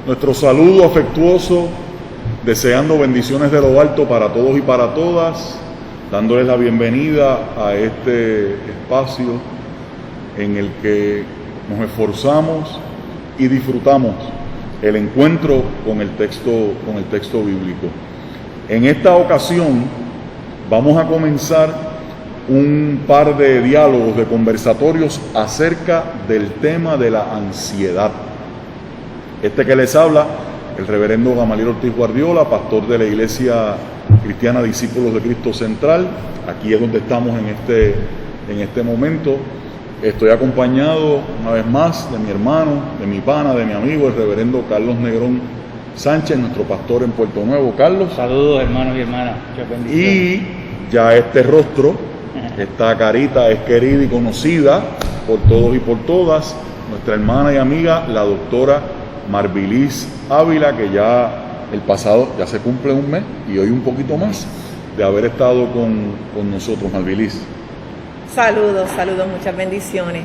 Nuestro saludo afectuoso, deseando bendiciones de lo alto para todos y para todas, dándoles la bienvenida a este espacio en el que nos esforzamos y disfrutamos el encuentro con el texto bíblico. En esta ocasión vamos a comenzar un par de diálogos, de conversatorios acerca del tema de la ansiedad. Este que les habla, el reverendo Gamaliel Ortiz Guardiola, pastor de la Iglesia Cristiana Discípulos de Cristo Central. Aquí es donde estamos en este momento. Estoy acompañado una vez más de mi hermano, de mi pana, de mi amigo, el reverendo Carlos Negrón Sánchez, nuestro pastor en Puerto Nuevo. Carlos. Saludos, hermanos y hermanas. Muchas bendiciones. Y ya este rostro, esta carita es querida y conocida por todos y por todas, nuestra hermana y amiga, la doctora Marbilis Ávila, que ya el pasado ya se cumple un mes y hoy un poquito más de haber estado con nosotros. Marbilis. Saludos, muchas bendiciones.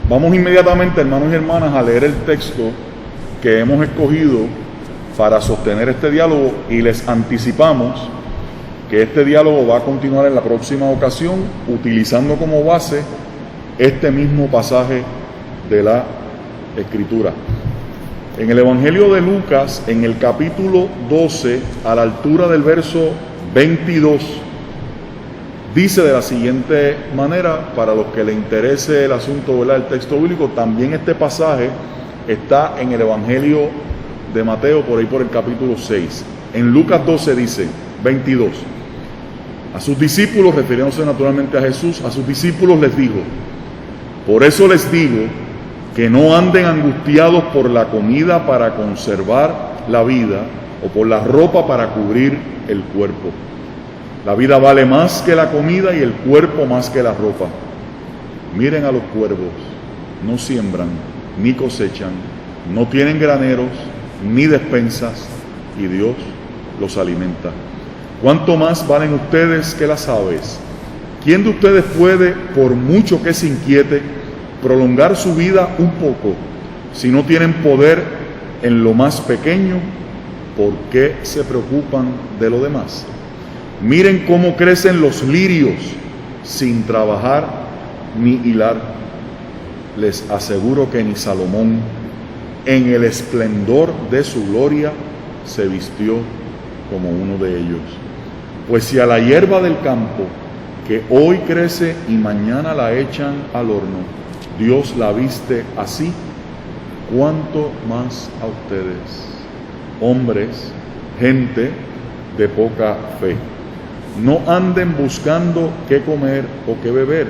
Vamos inmediatamente, hermanos y hermanas, a leer el texto que hemos escogido para sostener este diálogo, y les anticipamos que este diálogo va a continuar en la próxima ocasión utilizando como base este mismo pasaje de la Escritura. En el Evangelio de Lucas, en el capítulo 12, a la altura del verso 22, dice de la siguiente manera, para los que les interese el asunto, ¿verdad?, del texto bíblico. También este pasaje está en el Evangelio de Mateo, por ahí por el capítulo 6. En Lucas 12 dice, 22, a sus discípulos, refiriéndose naturalmente a Jesús, a sus discípulos les dijo: por eso les digo que no anden angustiados por la comida para conservar la vida, o por la ropa para cubrir el cuerpo. La vida vale más que la comida y el cuerpo más que la ropa. Miren a los cuervos, no siembran ni cosechan, no tienen graneros ni despensas, y Dios los alimenta. ¿Cuánto más valen ustedes que las aves? ¿Quién de ustedes puede, por mucho que se inquiete, prolongar su vida un poco? Si no tienen poder en lo más pequeño, ¿por qué se preocupan de lo demás? Miren cómo crecen los lirios sin trabajar ni hilar. Les aseguro que ni Salomón, en el esplendor de su gloria, se vistió como uno de ellos. Pues si a la hierba del campo, que hoy crece y mañana la echan al horno, Dios la viste así, ¿cuánto más a ustedes, hombres, gente de poca fe? No anden buscando qué comer o qué beber,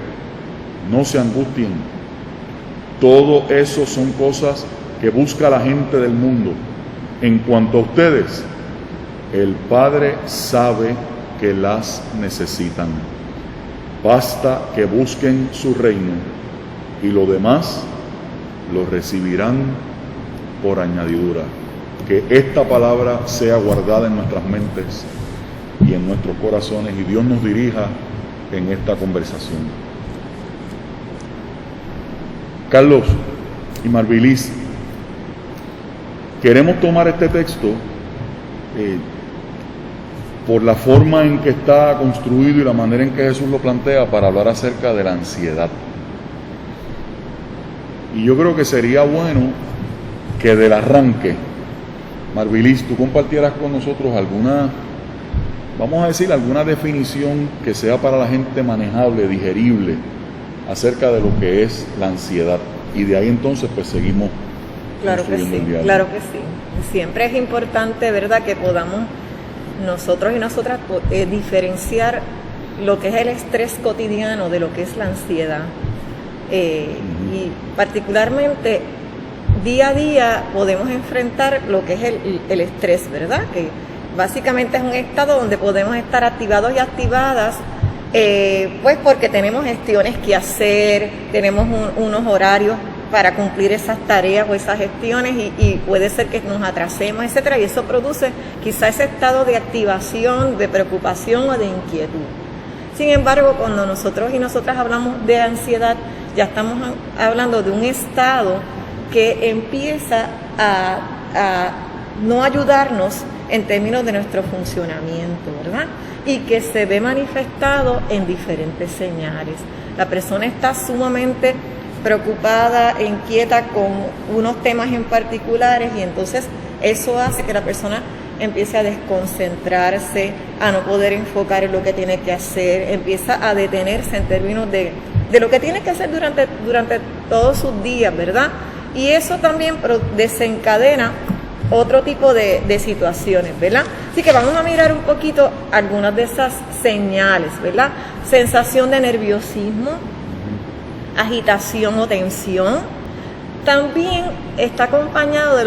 no se angustien. Todo eso son cosas que busca la gente del mundo. En cuanto a ustedes, el Padre sabe que las necesitan. Basta que busquen su reino, y lo demás lo recibirán por añadidura. Que esta palabra sea guardada en nuestras mentes y en nuestros corazones, y Dios nos dirija en esta conversación. Carlos y Marbilis, queremos tomar este texto por la forma en que está construido y la manera en que Jesús lo plantea, para hablar acerca de la ansiedad. Y yo creo que sería bueno que del arranque, Marbilis, tú compartieras con nosotros alguna definición que sea para la gente manejable, digerible, acerca de lo que es la ansiedad. Y de ahí entonces pues seguimos. Claro que sí, claro que sí. Siempre es importante, ¿verdad?, que podamos nosotros y nosotras diferenciar lo que es el estrés cotidiano de lo que es la ansiedad. Y particularmente día a día podemos enfrentar lo que es el estrés, ¿verdad?, que básicamente es un estado donde podemos estar activados y activadas, pues porque tenemos gestiones que hacer, tenemos unos horarios para cumplir esas tareas o esas gestiones, y puede ser que nos atrasemos, etcétera, y eso produce quizá ese estado de activación, de preocupación o de inquietud. Sin embargo, cuando nosotros y nosotras hablamos de ansiedad, ya estamos hablando de un estado que empieza a no ayudarnos en términos de nuestro funcionamiento, ¿verdad? Y que se ve manifestado en diferentes señales. La persona está sumamente preocupada, inquieta con unos temas en particulares y entonces eso hace que la persona empiece a desconcentrarse, a no poder enfocar en lo que tiene que hacer, empieza a detenerse en términos de lo que tiene que hacer durante todos sus días, ¿verdad? Y eso también desencadena otro tipo de situaciones, ¿verdad? Así que vamos a mirar un poquito algunas de esas señales, ¿verdad? Sensación de nerviosismo, agitación o tensión. También está acompañado de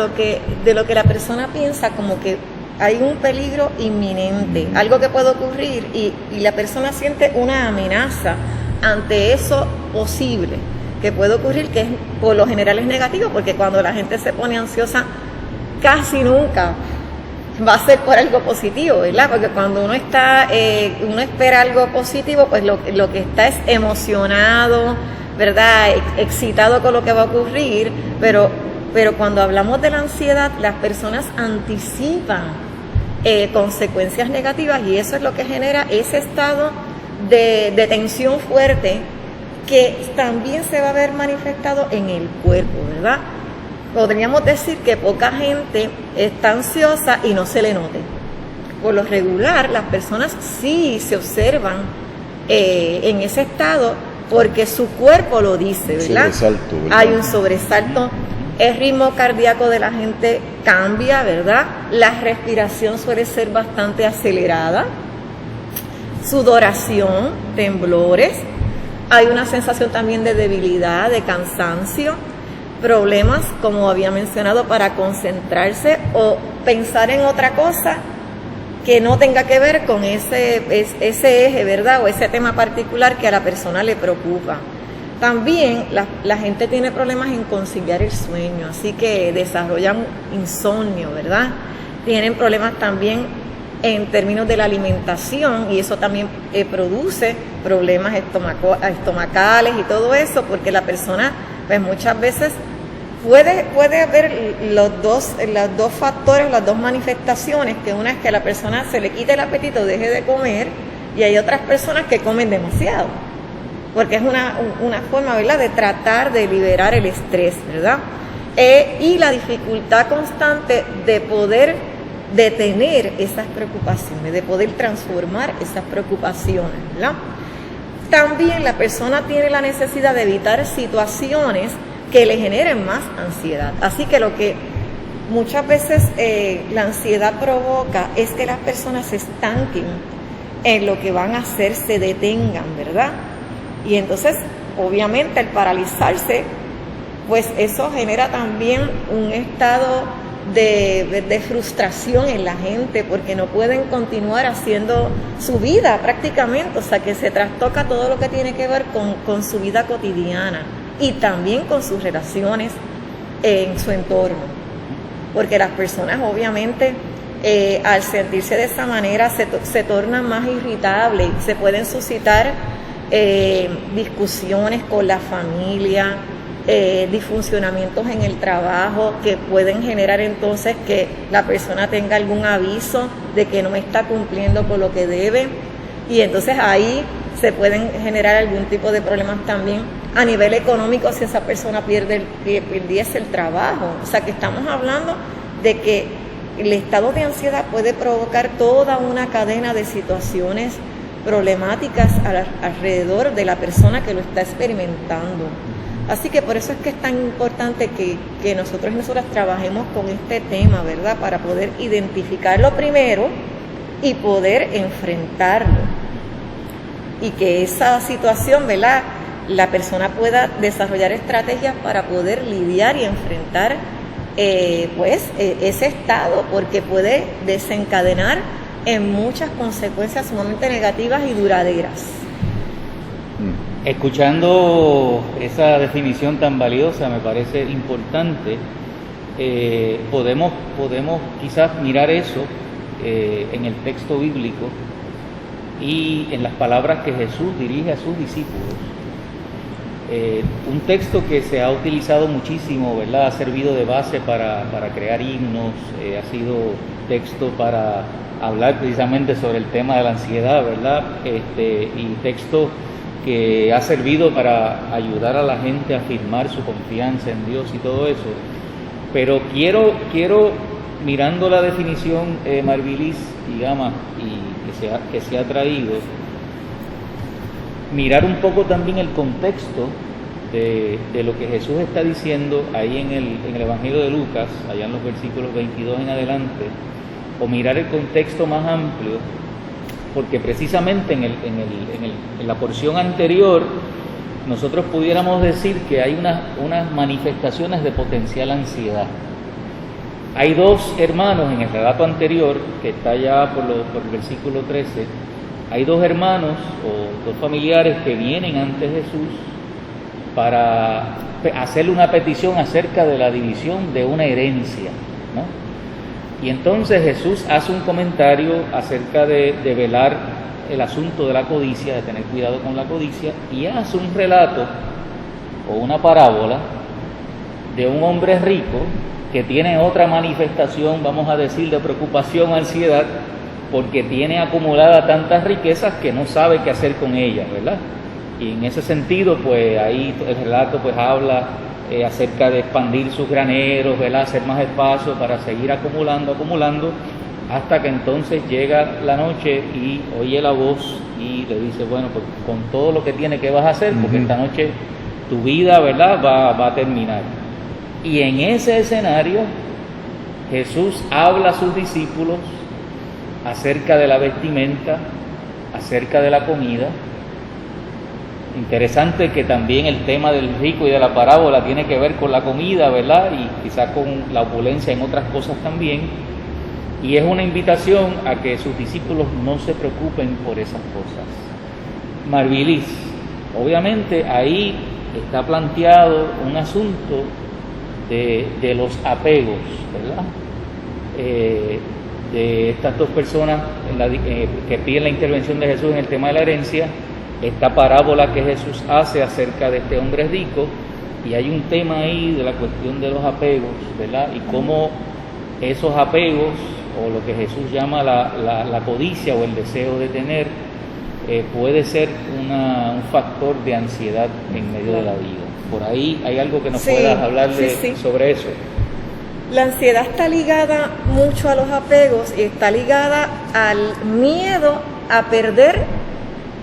lo que la persona piensa como que hay un peligro inminente, algo que puede ocurrir y la persona siente una amenaza ante eso posible que puede ocurrir, que por lo general es negativo, porque cuando la gente se pone ansiosa casi nunca va a ser por algo positivo, ¿verdad? Porque cuando uno espera algo positivo, pues lo que está es emocionado, ¿verdad? Excitado con lo que va a ocurrir, pero cuando hablamos de la ansiedad, las personas anticipan consecuencias negativas y eso es lo que genera ese estado de tensión fuerte que también se va a ver manifestado en el cuerpo, ¿verdad? Podríamos decir que poca gente está ansiosa y no se le note. Por lo regular, las personas sí se observan en ese estado porque su cuerpo lo dice, ¿verdad? Sobresalto, ¿verdad? Hay un sobresalto, el ritmo cardíaco de la gente cambia, ¿verdad? La respiración suele ser bastante acelerada, sudoración, temblores, hay una sensación también de debilidad, de cansancio, problemas, como había mencionado, para concentrarse o pensar en otra cosa que no tenga que ver con ese eje, ¿verdad? O ese tema particular que a la persona le preocupa. También la gente tiene problemas en conciliar el sueño, así que desarrollan insomnio, ¿verdad? Tienen problemas también en términos de la alimentación y eso también produce problemas estomacales y todo eso, porque la persona pues muchas veces puede haber los dos factores, las dos manifestaciones, que una es que a la persona se le quite el apetito, deje de comer, y hay otras personas que comen demasiado, porque es una forma, ¿verdad?, de tratar de liberar el estrés, ¿verdad? Y la dificultad constante de poder detener esas preocupaciones, de poder transformar esas preocupaciones, ¿verdad? También la persona tiene la necesidad de evitar situaciones que le generen más ansiedad. Así que lo que muchas veces la ansiedad provoca es que las personas se estanquen en lo que van a hacer, se detengan, ¿verdad? Y entonces, obviamente, al paralizarse, pues eso genera también un estado de frustración en la gente, porque no pueden continuar haciendo su vida prácticamente, o sea que se trastoca todo lo que tiene que ver con su vida cotidiana y también con sus relaciones en su entorno, porque las personas obviamente al sentirse de esa manera se tornan más irritables, se pueden suscitar discusiones con la familia, disfuncionamientos en el trabajo que pueden generar entonces que la persona tenga algún aviso de que no está cumpliendo con lo que debe, y entonces ahí se pueden generar algún tipo de problemas también a nivel económico si esa persona perdiese el trabajo. O sea que estamos hablando de que el estado de ansiedad puede provocar toda una cadena de situaciones problemáticas alrededor de la persona que lo está experimentando. Así que por eso es que es tan importante que nosotros y nosotras trabajemos con este tema, ¿verdad? Para poder identificarlo primero y poder enfrentarlo. Y que esa situación, ¿verdad?, la persona pueda desarrollar estrategias para poder lidiar y enfrentar ese estado, porque puede desencadenar en muchas consecuencias sumamente negativas y duraderas. Escuchando esa definición tan valiosa, me parece importante. Podemos quizás mirar eso en el texto bíblico y en las palabras que Jesús dirige a sus discípulos. Un texto que se ha utilizado muchísimo, ¿verdad? Ha servido de base para crear himnos, ha sido texto para hablar precisamente sobre el tema de la ansiedad, ¿verdad? Y texto que ha servido para ayudar a la gente a afirmar su confianza en Dios y todo eso. Pero quiero mirando la definición Marvilis y Gama que se ha traído, mirar un poco también el contexto de lo que Jesús está diciendo ahí en el Evangelio de Lucas, allá en los versículos 22 en adelante, o mirar el contexto más amplio, porque precisamente en la porción anterior nosotros pudiéramos decir que hay unas manifestaciones de potencial ansiedad. Hay dos hermanos en el relato anterior, que está ya por el versículo 13, hay dos hermanos o dos familiares que vienen ante Jesús para hacerle una petición acerca de la división de una herencia, ¿no? Y entonces Jesús hace un comentario acerca de velar el asunto de la codicia, de tener cuidado con la codicia, y hace un relato o una parábola de un hombre rico que tiene otra manifestación, vamos a decir, de preocupación, ansiedad, porque tiene acumulada tantas riquezas que no sabe qué hacer con ellas, ¿verdad? Y en ese sentido, pues ahí el relato pues habla acerca de expandir sus graneros, ¿verdad? Hacer más espacio para seguir acumulando, hasta que entonces llega la noche y oye la voz y le dice, bueno, pues con todo lo que tiene, ¿qué vas a hacer? Porque esta noche tu vida, ¿verdad?, va a terminar. Y en ese escenario Jesús habla a sus discípulos acerca de la vestimenta, acerca de la comida. Interesante que también el tema del rico y de la parábola tiene que ver con la comida, ¿verdad? Y quizás con la opulencia en otras cosas también. Y es una invitación a que sus discípulos no se preocupen por esas cosas. Marvilis, obviamente ahí está planteado un asunto de los apegos, ¿verdad? De estas dos personas que piden la intervención de Jesús en el tema de la herencia, esta parábola que Jesús hace acerca de este hombre rico, y hay un tema ahí de la cuestión de los apegos, ¿verdad? Y cómo esos apegos, o lo que Jesús llama la codicia o el deseo de tener, puede ser un factor de ansiedad en medio de la vida. Por ahí hay algo que nos puedas hablar sobre eso. La ansiedad está ligada mucho a los apegos y está ligada al miedo a perder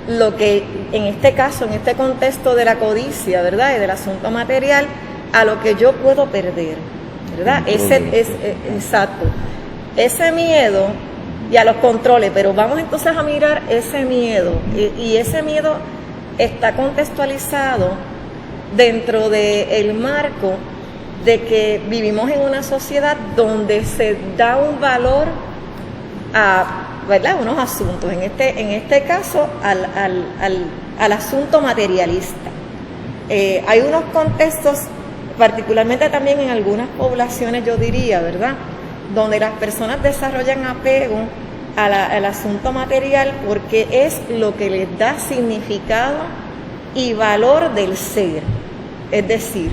lo que en este caso, en este contexto de la codicia, ¿verdad?, y del asunto material, a lo que yo puedo perder, ¿verdad? Exacto. Ese miedo y a los controles, pero vamos entonces a mirar ese miedo, y ese miedo está contextualizado dentro del marco de que vivimos en una sociedad donde se da un valor a, ¿verdad?, unos asuntos, en este caso al asunto materialista. Hay unos contextos, particularmente también en algunas poblaciones, yo diría, ¿verdad?, donde las personas desarrollan apego al asunto material porque es lo que les da significado y valor del ser. Es decir,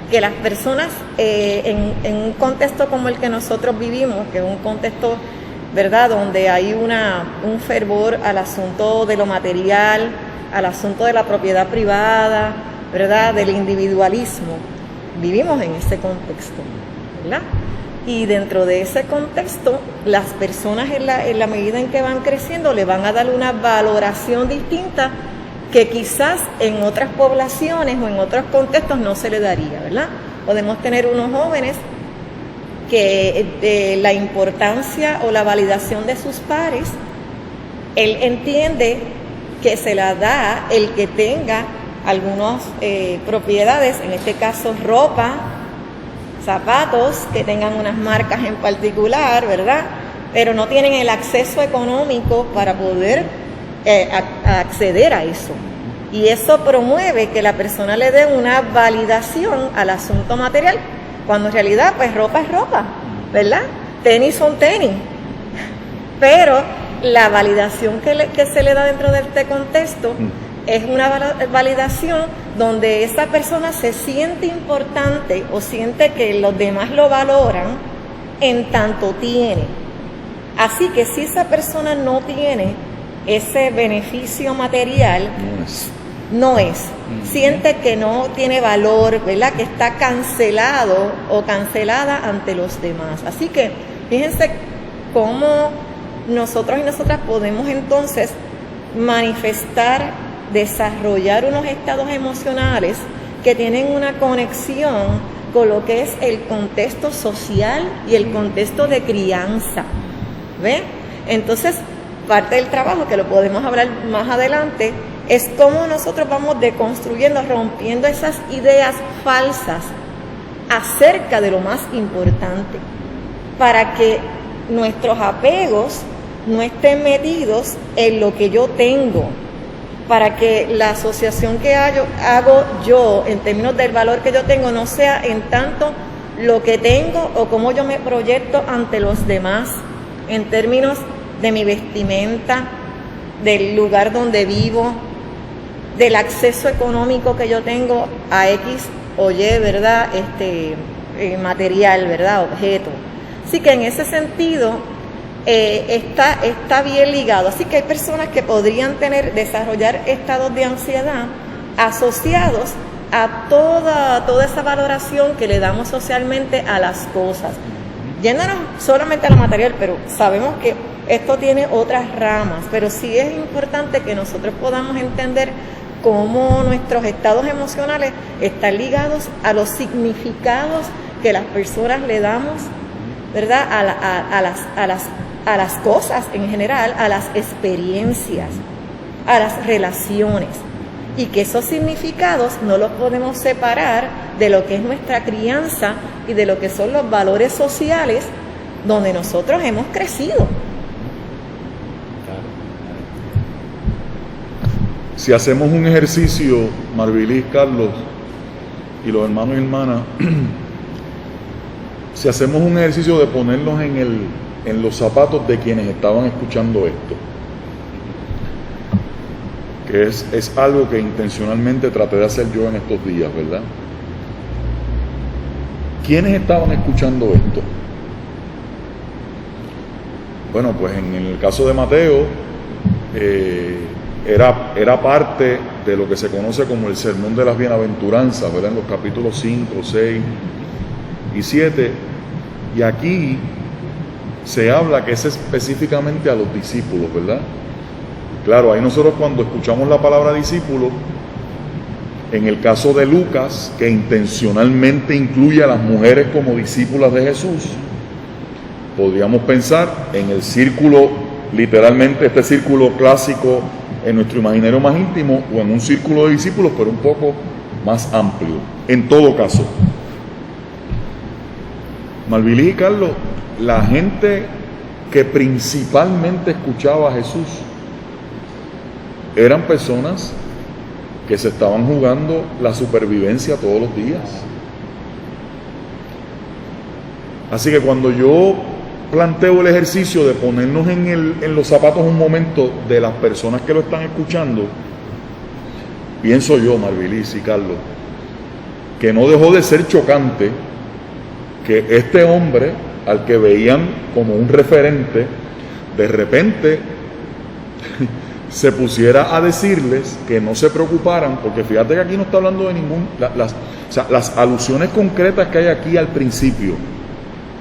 que las personas en un contexto como el que nosotros vivimos, que es un contexto, ¿verdad?, donde hay un fervor al asunto de lo material, al asunto de la propiedad privada, ¿verdad?, del individualismo, vivimos en ese contexto, ¿verdad? Y dentro de ese contexto, las personas en la medida en que van creciendo le van a dar una valoración distinta que quizás en otras poblaciones o en otros contextos no se le daría, ¿verdad? Podemos tener unos jóvenes que la importancia o la validación de sus pares, él entiende que se la da el que tenga algunas propiedades, en este caso ropa, zapatos, que tengan unas marcas en particular, ¿verdad? Pero no tienen el acceso económico para poder acceder a eso. Y eso promueve que la persona le dé una validación al asunto material, cuando en realidad pues ropa es ropa, ¿verdad? Tenis son tenis. Pero la validación que se le da dentro de este contexto es una validación donde esa persona se siente importante o siente que los demás lo valoran en tanto tiene. Así que si esa persona no tiene ese beneficio material, no es. Siente que no tiene valor, ¿verdad? Que está cancelado o cancelada ante los demás. Así que fíjense cómo nosotros y nosotras podemos entonces manifestar, desarrollar unos estados emocionales que tienen una conexión con lo que es el contexto social y el contexto de crianza. ¿Ve? Entonces, parte del trabajo, que lo podemos hablar más adelante, es cómo nosotros vamos deconstruyendo, rompiendo esas ideas falsas acerca de lo más importante, para que nuestros apegos no estén metidos en lo que yo tengo, para que la asociación que hago yo en términos del valor que yo tengo no sea en tanto lo que tengo o cómo yo me proyecto ante los demás, en términos de mi vestimenta, del lugar donde vivo, del acceso económico que yo tengo a X o Y, ¿verdad? Material, ¿verdad? Objeto. Así que en ese sentido está bien ligado. Así que hay personas que podrían desarrollar estados de ansiedad asociados a toda esa valoración que le damos socialmente a las cosas. Yéndonos solamente a lo material, pero sabemos que esto tiene otras ramas, pero sí es importante que nosotros podamos entender cómo nuestros estados emocionales están ligados a los significados que las personas le damos, ¿verdad? A las cosas en general, a las experiencias, a las relaciones. Y que esos significados no los podemos separar de lo que es nuestra crianza y de lo que son los valores sociales donde nosotros hemos crecido. Si hacemos un ejercicio, Marvilis, Carlos y los hermanos y hermanas, si hacemos un ejercicio de ponernos en los zapatos de quienes estaban escuchando esto, que es algo que intencionalmente traté de hacer yo en estos días, ¿verdad? ¿Quiénes estaban escuchando esto? Bueno, pues en el caso de Mateo, era parte de lo que se conoce como el Sermón de las Bienaventuranzas, ¿verdad? En los capítulos 5, 6 y 7. Y aquí se habla que es específicamente a los discípulos, ¿verdad? Claro, ahí nosotros cuando escuchamos la palabra discípulo, en el caso de Lucas, que intencionalmente incluye a las mujeres como discípulas de Jesús, podríamos pensar en el círculo, literalmente este círculo clásico en nuestro imaginario más íntimo, o en un círculo de discípulos, pero un poco más amplio. En todo caso, Marvilis y Carlos, la gente que principalmente escuchaba a Jesús eran personas que se estaban jugando la supervivencia todos los días. Así que cuando yo planteo el ejercicio de ponernos en los zapatos un momento de las personas que lo están escuchando, pienso yo, Marvilis y Carlos, que no dejó de ser chocante que este hombre, al que veían como un referente, de repente se pusiera a decirles que no se preocuparan, porque fíjate que aquí no está hablando de las alusiones concretas que hay aquí al principio.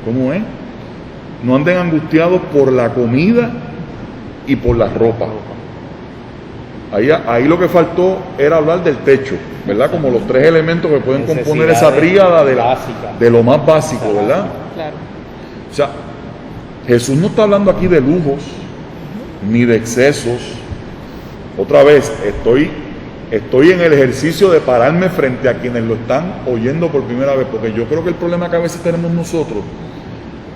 ¿Cómo es? No anden angustiados por la comida y por la ropa. Ahí lo que faltó era hablar del techo, ¿verdad? Como los tres elementos que pueden componer esa tríada de lo más básico, ¿verdad? Claro. O sea, Jesús no está hablando aquí de lujos ni de excesos. Otra vez, estoy en el ejercicio de pararme frente a quienes lo están oyendo por primera vez, porque yo creo que el problema que a veces tenemos nosotros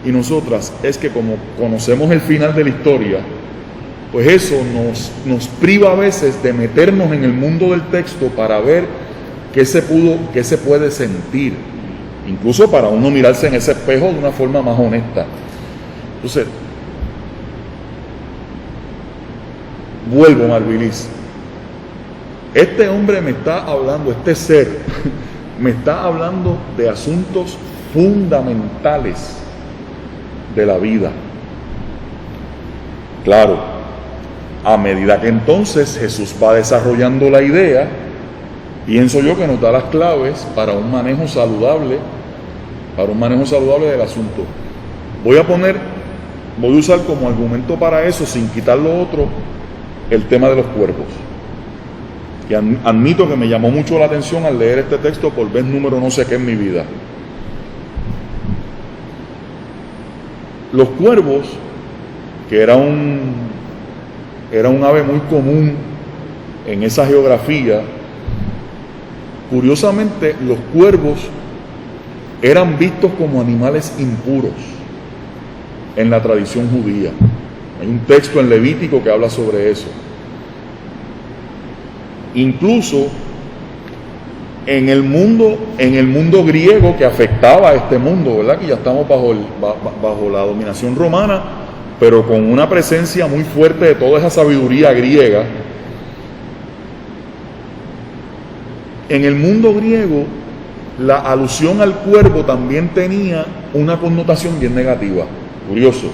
y nosotras es que como conocemos el final de la historia, pues eso nos priva a veces de meternos en el mundo del texto para ver qué se puede sentir, incluso para uno mirarse en ese espejo de una forma más honesta. Entonces, vuelvo, Marvilis. Este hombre me está hablando, este ser, me está hablando de asuntos fundamentales de la vida. Claro, a medida que entonces Jesús va desarrollando la idea, pienso yo que nos da las claves para un manejo saludable, del asunto. Voy a usar como argumento para eso, sin quitar lo otro, el tema de los cuervos, que admito que me llamó mucho la atención al leer este texto por vez número no sé qué en mi vida. Los cuervos, que era un ave muy común en esa geografía, curiosamente los cuervos eran vistos como animales impuros en la tradición judía. Hay un texto en Levítico que habla sobre eso. Incluso en el mundo griego que afectaba a este mundo, ¿verdad? Que ya estamos bajo la dominación romana, pero con una presencia muy fuerte de toda esa sabiduría griega. En el mundo griego, la alusión al cuervo también tenía una connotación bien negativa. Curioso.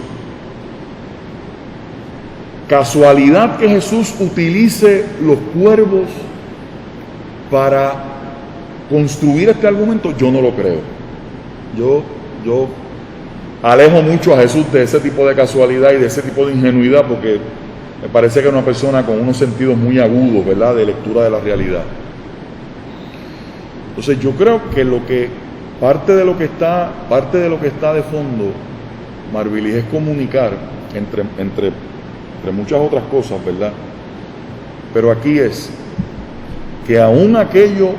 Casualidad que Jesús utilice los cuervos para construir este argumento, yo no lo creo. Yo alejo mucho a Jesús de ese tipo de casualidad y de ese tipo de ingenuidad, porque me parece que es una persona con unos sentidos muy agudos, ¿verdad?, de lectura de la realidad. Entonces yo creo que parte de lo que está de fondo, Marvilis, es comunicar entre muchas otras cosas, ¿verdad? Pero aquí es que aún aquello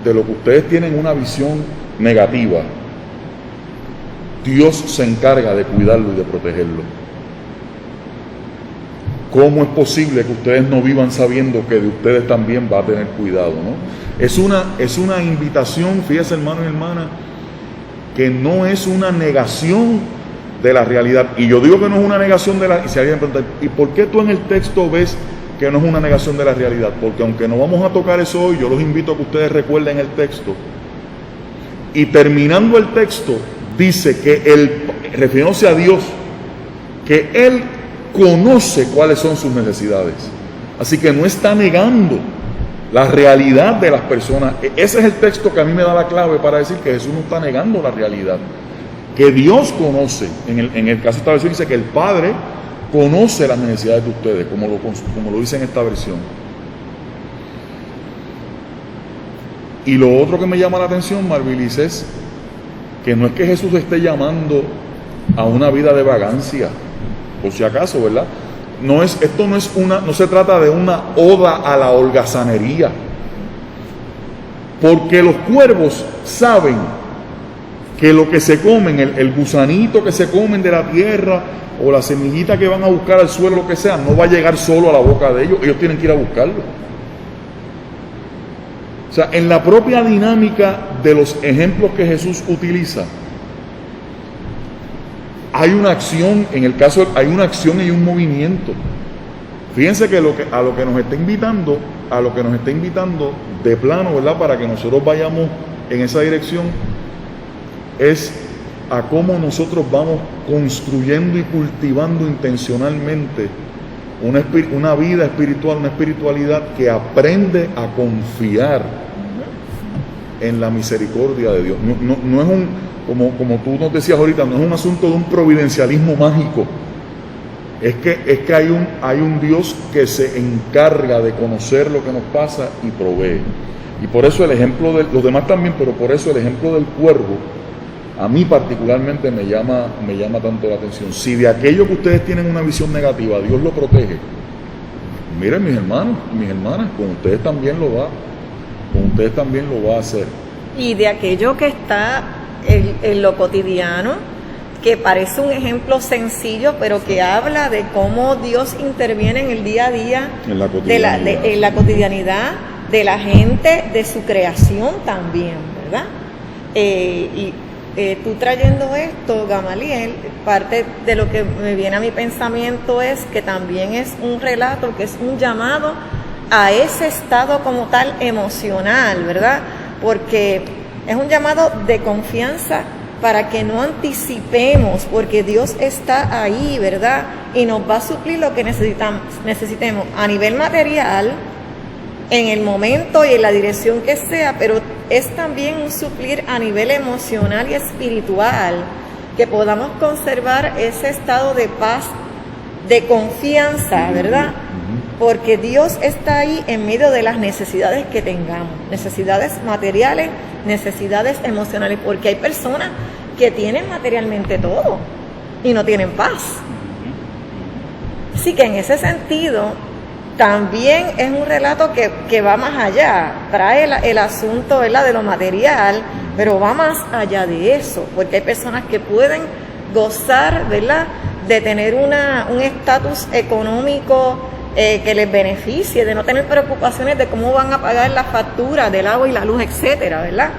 de lo que ustedes tienen una visión negativa, Dios se encarga de cuidarlo y de protegerlo. ¿Cómo es posible que ustedes no vivan sabiendo que de ustedes también va a tener cuidado, no? Es una invitación, fíjense, hermanos y hermanas, que no es una negación de la realidad. Y yo digo que no es una negación de la... Y si alguien me pregunta, ¿y por qué tú en el texto ves que no es una negación de la realidad? Porque aunque no vamos a tocar eso hoy, yo los invito a que ustedes recuerden el texto. Y terminando el texto, dice que refiriéndose a Dios, que Él conoce cuáles son sus necesidades. Así que no está negando la realidad de las personas. Ese es el texto que a mí me da la clave para decir que Jesús no está negando la realidad. Que Dios conoce, en el caso de esta versión dice que el Padre conoce las necesidades de ustedes, como lo dice en esta versión. Y lo otro que me llama la atención, Marvilis, es que no es que Jesús esté llamando a una vida de vagancia, por si acaso, ¿verdad? No se trata de una oda a la holgazanería, porque los cuervos saben que lo que se comen, el gusanito que se comen de la tierra o la semillita que van a buscar al suelo, lo que sea, no va a llegar solo a la boca de ellos tienen que ir a buscarlo. O sea, en la propia dinámica de los ejemplos que Jesús utiliza, hay una acción, hay una acción y un movimiento. Fíjense que a lo que nos está invitando de plano, ¿verdad?, para que nosotros vayamos en esa dirección, es a cómo nosotros vamos construyendo y cultivando intencionalmente una vida espiritual, una espiritualidad que aprende a confiar en la misericordia de Dios. No es como tú nos decías ahorita, no es un asunto de un providencialismo mágico. Es que hay un Dios que se encarga de conocer lo que nos pasa y provee. Y por eso el ejemplo de los demás también, pero por eso el ejemplo del cuervo a mí particularmente me llama tanto la atención. Si de aquello que ustedes tienen una visión negativa, Dios lo protege, miren, mis hermanos y mis hermanas, con ustedes también lo va a hacer. Y de aquello que está en lo cotidiano, que parece un ejemplo sencillo, pero que habla de cómo Dios interviene en el día a día, en la cotidianidad de la gente, de su creación también, ¿verdad? Tú trayendo esto, Gamaliel, parte de lo que me viene a mi pensamiento es que también es un relato, que es un llamado a ese estado como tal emocional, ¿verdad? Porque es un llamado de confianza para que no anticipemos, porque Dios está ahí, ¿verdad? Y nos va a suplir lo que necesitemos a nivel material, en el momento y en la dirección que sea, pero es también un suplir a nivel emocional y espiritual, que podamos conservar ese estado de paz, de confianza, ¿verdad? Porque Dios está ahí en medio de las necesidades que tengamos, necesidades materiales, necesidades emocionales, porque hay personas que tienen materialmente todo y no tienen paz. Así que en ese sentido, también es un relato que va más allá, trae el asunto, ¿verdad?, de lo material, pero va más allá de eso, porque hay personas que pueden gozar, ¿verdad?, de tener un estatus económico que les beneficie, de no tener preocupaciones de cómo van a pagar las facturas del agua y la luz, etcétera, ¿verdad?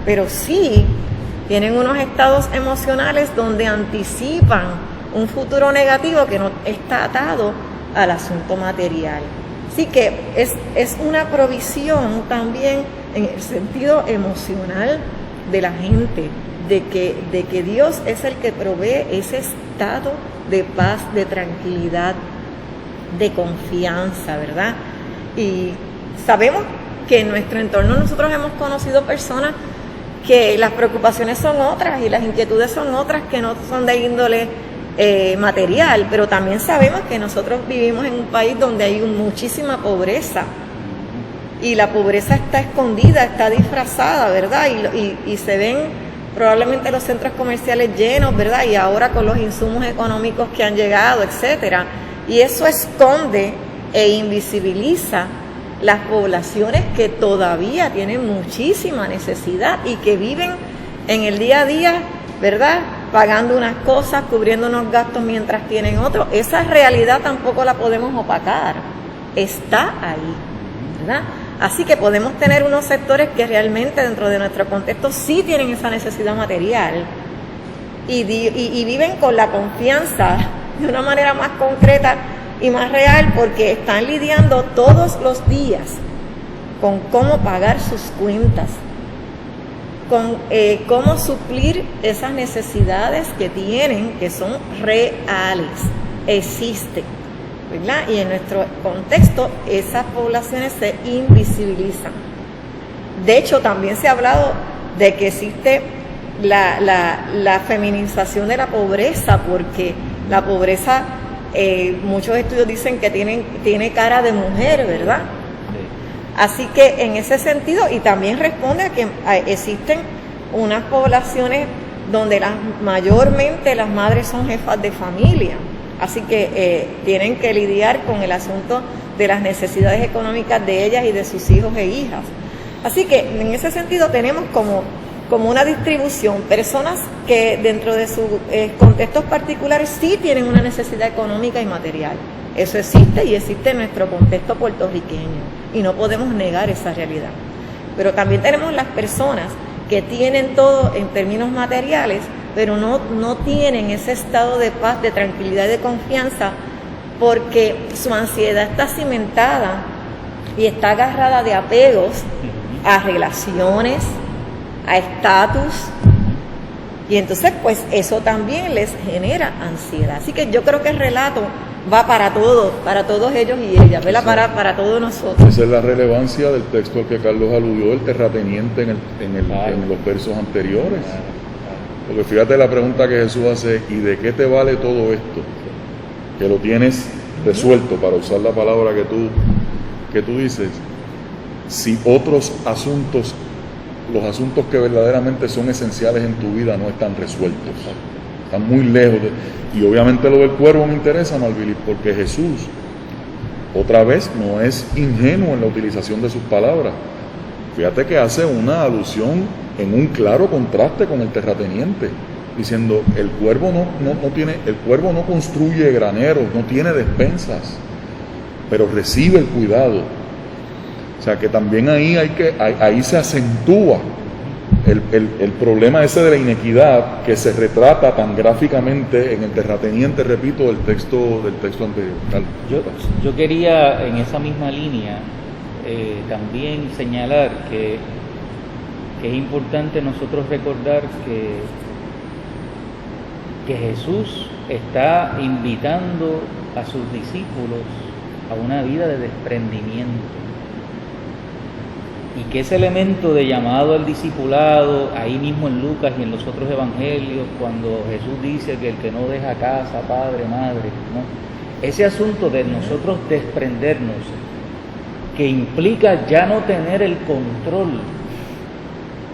Pero sí tienen unos estados emocionales donde anticipan un futuro negativo que no está atado al asunto material. Así que es una provisión también en el sentido emocional de la gente, de que Dios es el que provee ese estado de paz, de tranquilidad, de confianza, ¿verdad? Y sabemos que en nuestro entorno nosotros hemos conocido personas que las preocupaciones son otras y las inquietudes son otras, que no son de índole material, pero también sabemos que nosotros vivimos en un país donde hay muchísima pobreza y la pobreza está escondida, está disfrazada, ¿verdad? Y se ven probablemente los centros comerciales llenos, ¿verdad? Y ahora con los insumos económicos que han llegado, etcétera. Y eso esconde e invisibiliza las poblaciones que todavía tienen muchísima necesidad y que viven en el día a día, ¿verdad?, pagando unas cosas, cubriendo unos gastos mientras tienen otros. Esa realidad tampoco la podemos opacar, está ahí, ¿verdad? Así que podemos tener unos sectores que realmente dentro de nuestro contexto sí tienen esa necesidad material y viven con la confianza de una manera más concreta y más real, porque están lidiando todos los días con cómo pagar sus cuentas, con cómo suplir esas necesidades que tienen, que son reales, existen, ¿verdad? Y en nuestro contexto esas poblaciones se invisibilizan. De hecho, también se ha hablado de que existe la feminización de la pobreza, porque la pobreza, muchos estudios dicen que tiene cara de mujer, ¿verdad? Así que en ese sentido, y también responde a que existen unas poblaciones donde mayormente las madres son jefas de familia, así que tienen que lidiar con el asunto de las necesidades económicas de ellas y de sus hijos e hijas. Así que en ese sentido tenemos como una distribución, personas que dentro de sus contextos particulares sí tienen una necesidad económica y material. Eso existe y existe en nuestro contexto puertorriqueño y no podemos negar esa realidad. Pero también tenemos las personas que tienen todo en términos materiales, pero no tienen ese estado de paz, de tranquilidad y de confianza, porque su ansiedad está cimentada y está agarrada de apegos a relaciones, a estatus, y entonces pues eso también les genera ansiedad. Así que yo creo que el relato va para todos ellos y ellas, ¿verdad? Para todos nosotros. Esa es la relevancia del texto al que Carlos aludió, del terrateniente en los versos anteriores. Porque fíjate la pregunta que Jesús hace: ¿y de qué te vale todo esto? Que lo tienes resuelto, para usar la palabra que tú dices, si otros asuntos, los asuntos que verdaderamente son esenciales en tu vida, no están resueltos, están muy lejos y obviamente lo del cuervo me interesa, Malvili, porque Jesús otra vez no es ingenuo en la utilización de sus palabras. Fíjate que hace una alusión en un claro contraste con el terrateniente, diciendo: el cuervo no construye graneros, no tiene despensas, pero recibe el cuidado. O sea que también ahí se acentúa el problema ese de la inequidad que se retrata tan gráficamente en el terrateniente, repito, del texto anterior. Yo quería en esa misma línea también señalar que es importante nosotros recordar que Jesús está invitando a sus discípulos a una vida de desprendimiento, y que ese elemento de llamado al discipulado, ahí mismo en Lucas y en los otros evangelios, cuando Jesús dice que el que no deja casa, padre, madre, ¿no? Ese asunto de nosotros desprendernos, que implica ya no tener el control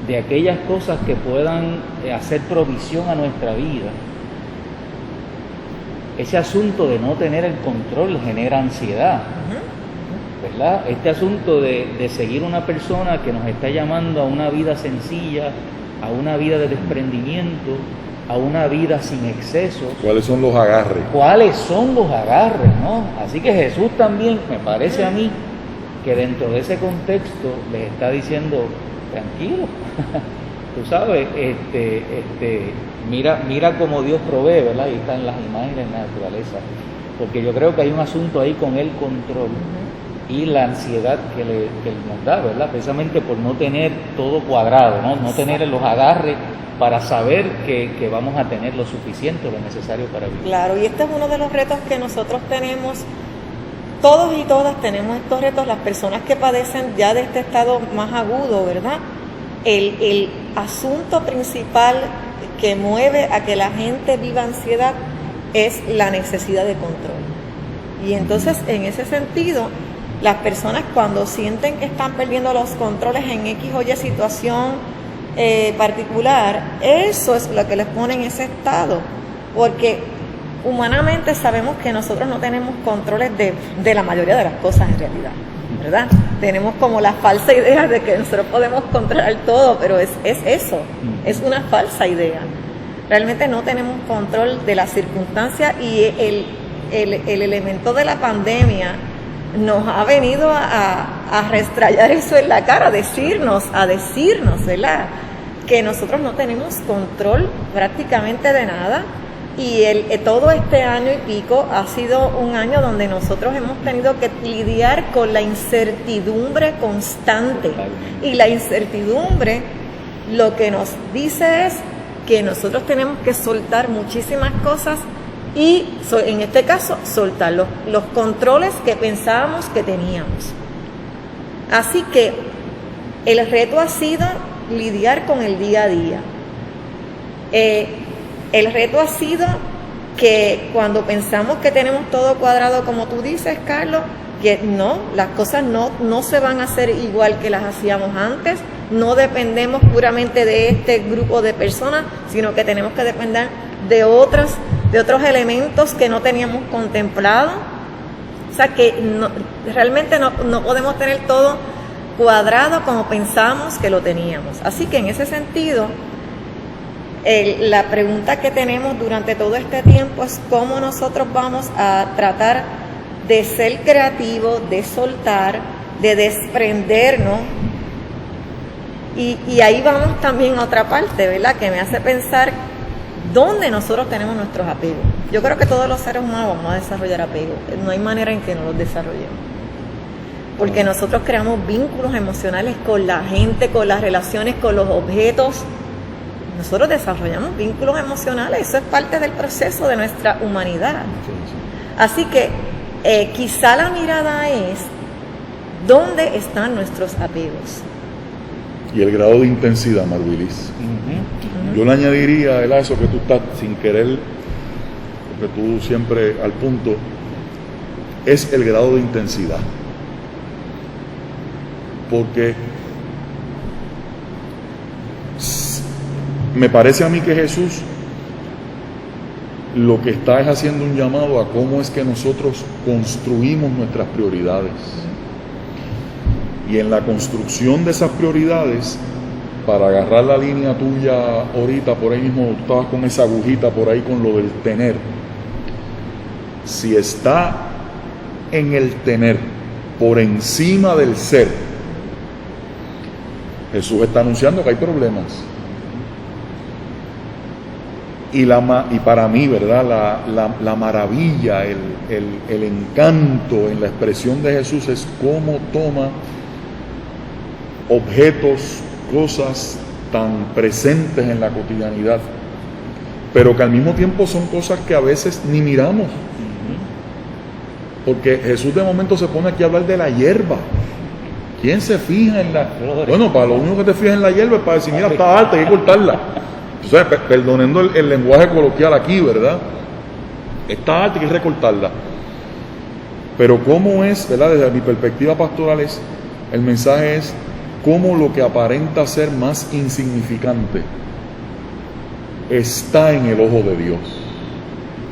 de aquellas cosas que puedan hacer provisión a nuestra vida. Ese asunto de no tener el control genera ansiedad, ¿verdad? Este asunto de seguir una persona que nos está llamando a una vida sencilla, a una vida de desprendimiento, a una vida sin excesos. ¿Cuáles son los agarres? ¿Cuáles son los agarres, no? Así que Jesús también, me parece a mí, que dentro de ese contexto les está diciendo, tranquilo, tú sabes, mira cómo Dios provee, ¿verdad? Ahí están las imágenes de la naturaleza, porque yo creo que hay un asunto ahí con el control y la ansiedad que nos da, ¿verdad? Precisamente por no tener todo cuadrado, no tener los agarres para saber que vamos a tener lo suficiente, lo necesario para vivir. Claro, y este es uno de los retos que nosotros tenemos. Todos y todas tenemos estos retos, las personas que padecen ya de este estado más agudo, ¿verdad? El asunto principal que mueve a que la gente viva ansiedad es la necesidad de control. Y entonces, en ese sentido, las personas cuando sienten que están perdiendo los controles en X o Y situación particular, eso es lo que les pone en ese estado, porque humanamente sabemos que nosotros no tenemos controles de la mayoría de las cosas en realidad, ¿verdad? Tenemos como la falsa idea de que nosotros podemos controlar todo, pero es eso, es una falsa idea. Realmente no tenemos control de las circunstancias, y el elemento de la pandemia nos ha venido a restrayar eso en la cara, a decirnos, ¿verdad? Que nosotros no tenemos control prácticamente de nada. Y todo este año y pico ha sido un año donde nosotros hemos tenido que lidiar con la incertidumbre constante. Y la incertidumbre lo que nos dice es que nosotros tenemos que soltar muchísimas cosas y, en este caso, soltar los controles que pensábamos que teníamos. Así que el reto ha sido lidiar con el día a día. El reto ha sido que cuando pensamos que tenemos todo cuadrado, como tú dices, Carlos, que no, las cosas no se van a hacer igual que las hacíamos antes, no dependemos puramente de este grupo de personas, sino que tenemos que depender de otros elementos que no teníamos contemplado. O sea que realmente no podemos tener todo cuadrado como pensábamos que lo teníamos. Así que en ese sentido, la pregunta que tenemos durante todo este tiempo es cómo nosotros vamos a tratar de ser creativos, de soltar, de desprendernos. Y ahí vamos también a otra parte, ¿verdad? Que me hace pensar dónde nosotros tenemos nuestros apegos. Yo creo que todos los seres humanos vamos a desarrollar apegos. No hay manera en que no los desarrollemos. Porque nosotros creamos vínculos emocionales con la gente, con las relaciones, con los objetos. Nosotros desarrollamos vínculos emocionales, eso es parte del proceso de nuestra humanidad. Así que quizá la mirada es ¿dónde están nuestros apegos? Y el grado de intensidad, Marwilis. Yo le añadiría a eso que tú estás sin querer, porque tú siempre al punto, es el grado de intensidad. Porque me parece a mí que Jesús lo que está es haciendo un llamado a cómo es que nosotros construimos nuestras prioridades. Y en la construcción de esas prioridades, para agarrar la línea tuya ahorita, por ahí mismo, tú estabas con esa agujita por ahí con lo del tener. Si está en el tener por encima del ser, Jesús está anunciando que hay problemas. Y para mí, ¿verdad? La maravilla, el encanto en la expresión de Jesús es cómo toma objetos, cosas tan presentes en la cotidianidad, pero que al mismo tiempo son cosas que a veces ni miramos. Porque Jesús de momento se pone aquí a hablar de la hierba. ¿Quién se fija en la...? Bueno, para lo único que te fijas en la hierba es para decir, mira, está alta, hay que cortarla. Entonces, perdonando el lenguaje coloquial aquí, ¿verdad? Está alta, hay que recortarla. Pero cómo es, ¿verdad? Desde mi perspectiva pastoral el mensaje es cómo lo que aparenta ser más insignificante está en el ojo de Dios,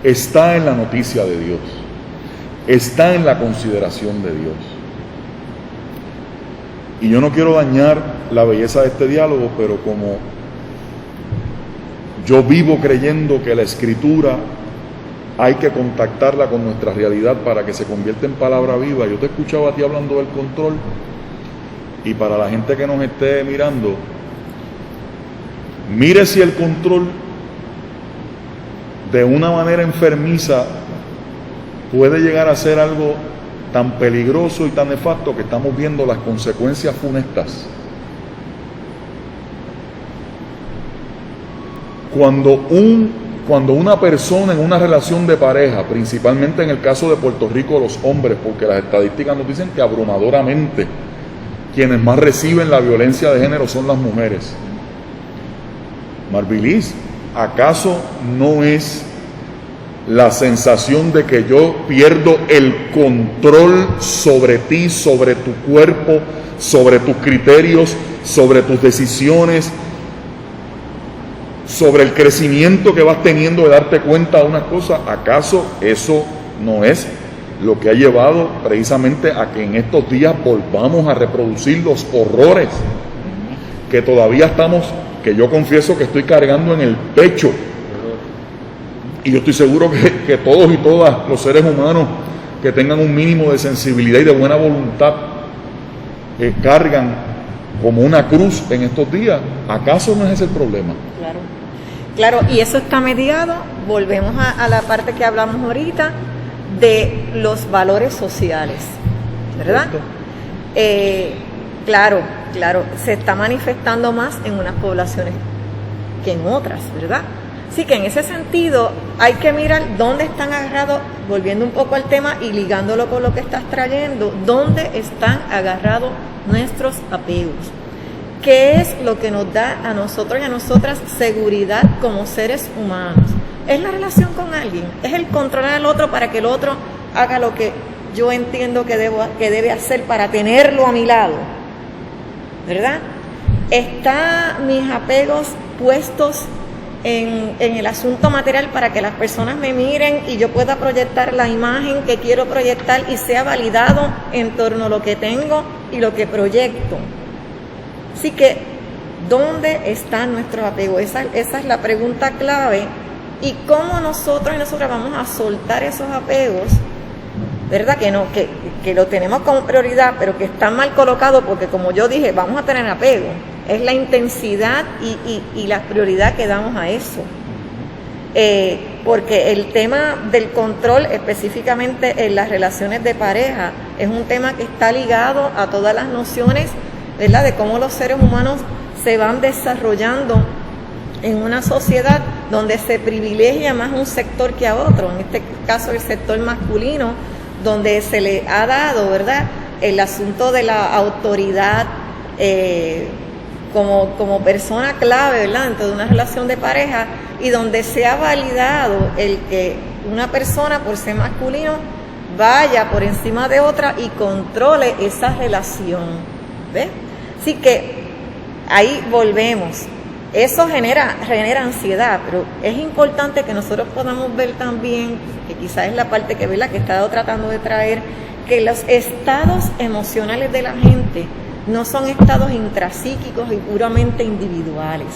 está en la noticia de Dios, está en la consideración de Dios. Y yo no quiero dañar la belleza de este diálogo, pero como yo vivo creyendo que la Escritura hay que contactarla con nuestra realidad para que se convierta en palabra viva. Yo te escuchaba a ti hablando del control, y para la gente que nos esté mirando, mire si el control de una manera enfermiza puede llegar a ser algo tan peligroso y tan nefasto que estamos viendo las consecuencias funestas. Cuando una persona en una relación de pareja, principalmente en el caso de Puerto Rico los hombres, porque las estadísticas nos dicen que abrumadoramente quienes más reciben la violencia de género son las mujeres. Marvilis, ¿acaso no es la sensación de que yo pierdo el control sobre ti, sobre tu cuerpo, sobre tus criterios, sobre tus decisiones, sobre el crecimiento que vas teniendo de darte cuenta de unas cosas? ¿Acaso eso no es lo que ha llevado precisamente a que en estos días volvamos a reproducir los horrores que todavía que yo confieso que estoy cargando en el pecho? Y yo estoy seguro que todos y todas los seres humanos que tengan un mínimo de sensibilidad y de buena voluntad cargan como una cruz en estos días. ¿Acaso no es ese el problema? Claro, y eso está mediado, volvemos a la parte que hablamos ahorita, de los valores sociales, ¿verdad? Claro, se está manifestando más en unas poblaciones que en otras, ¿verdad? Así que en ese sentido hay que mirar dónde están agarrados, volviendo un poco al tema y ligándolo con lo que estás trayendo, dónde están agarrados nuestros apegos. ¿Qué es lo que nos da a nosotros y a nosotras seguridad como seres humanos? Es la relación con alguien, es el controlar al otro para que el otro haga lo que yo entiendo que debe hacer para tenerlo a mi lado, ¿verdad? ¿Están mis apegos puestos en el asunto material para que las personas me miren y yo pueda proyectar la imagen que quiero proyectar y sea validado en torno a lo que tengo y lo que proyecto? Así que, ¿dónde están nuestros apegos? Esa es la pregunta clave. ¿Y cómo nosotros y nosotras vamos a soltar esos apegos? ¿Verdad? Que lo tenemos como prioridad, pero que están mal colocados porque, como yo dije, vamos a tener apego. Es la intensidad y la prioridad que damos a eso. Porque el tema del control, específicamente en las relaciones de pareja, es un tema que está ligado a todas las nociones, ¿verdad?, de cómo los seres humanos se van desarrollando en una sociedad donde se privilegia más un sector que a otro, en este caso el sector masculino, donde se le ha dado, ¿verdad?, el asunto de la autoridad como persona clave, ¿verdad?, dentro de una relación de pareja, y donde se ha validado el que una persona, por ser masculino, vaya por encima de otra y controle esa relación, ¿ves? Así que ahí volvemos. Eso genera ansiedad, pero es importante que nosotros podamos ver también, que quizás es la parte que, ¿verdad?, que he estado tratando de traer, que los estados emocionales de la gente no son estados intrapsíquicos y puramente individuales,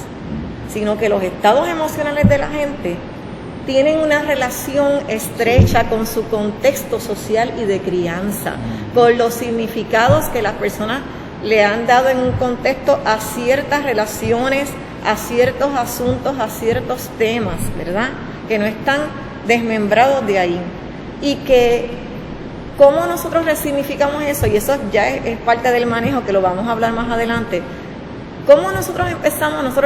sino que los estados emocionales de la gente tienen una relación estrecha con su contexto social y de crianza, con los significados que las personas le han dado en un contexto a ciertas relaciones a ciertos asuntos, a ciertos temas, ¿verdad? Que no están desmembrados de ahí. Y que cómo nosotros resignificamos eso, y eso ya es parte del manejo, que lo vamos a hablar más adelante. Cómo nosotros y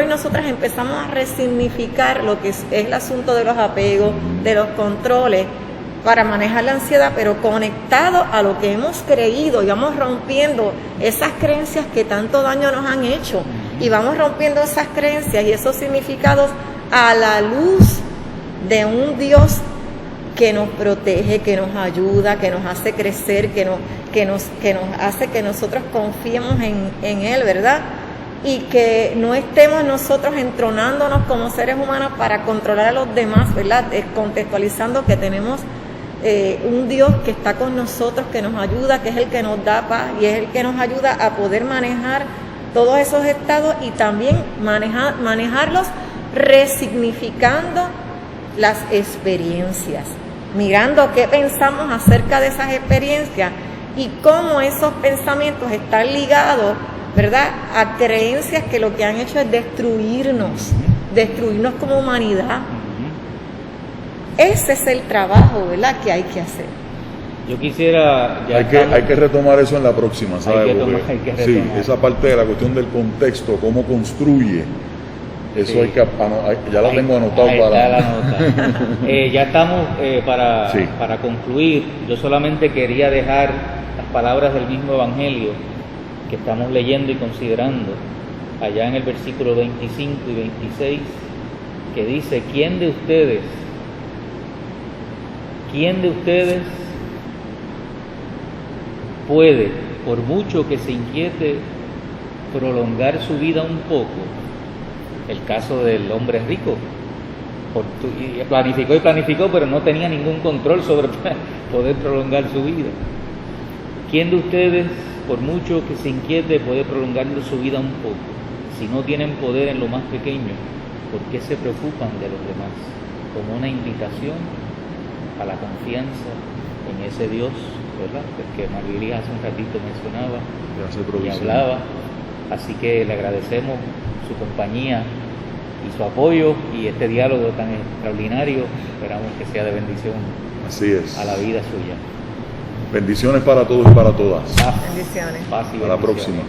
nosotras empezamos a resignificar lo que es el asunto de los apegos, de los controles, para manejar la ansiedad, pero conectado a lo que hemos creído, y vamos rompiendo esas creencias que tanto daño nos han hecho, y vamos rompiendo esas creencias y esos significados a la luz de un Dios que nos protege, que nos ayuda, que nos hace crecer, que nos hace que nosotros confiemos en Él, ¿verdad? Y que no estemos nosotros entronándonos como seres humanos para controlar a los demás, ¿verdad? Contextualizando que tenemos un Dios que está con nosotros, que nos ayuda, que es el que nos da paz y es el que nos ayuda a poder manejar todos esos estados y también manejarlos resignificando las experiencias, mirando qué pensamos acerca de esas experiencias y cómo esos pensamientos están ligados, ¿verdad?, a creencias que lo que han hecho es destruirnos como humanidad. Ese es el trabajo, ¿verdad?, que hay que hacer. Yo quisiera... Hay que retomar eso en la próxima, ¿sabes? Hay que retomar. Sí, esa parte de la cuestión del contexto, cómo construye, eso sí. Ya la tengo anotado ahí para... Está la nota. Ya estamos para concluir. Yo solamente quería dejar las palabras del mismo Evangelio que estamos leyendo y considerando, allá en el versículo 25 y 26, que dice: ¿Quién de ustedes puede, por mucho que se inquiete, prolongar su vida un poco? El caso del hombre rico, planificó, pero no tenía ningún control sobre poder prolongar su vida. ¿Quién de ustedes, por mucho que se inquiete, puede prolongar su vida un poco? Si no tienen poder en lo más pequeño, ¿por qué se preocupan de los demás? Como una invitación a la confianza en ese Dios, ¿verdad?, que Marguerite hace un ratito mencionaba y hablaba. Así que le agradecemos su compañía y su apoyo y este diálogo tan extraordinario. Esperamos que sea de bendición. Así es. A la vida suya. Bendiciones para todos y para todas. Bendiciones. Hasta la próxima.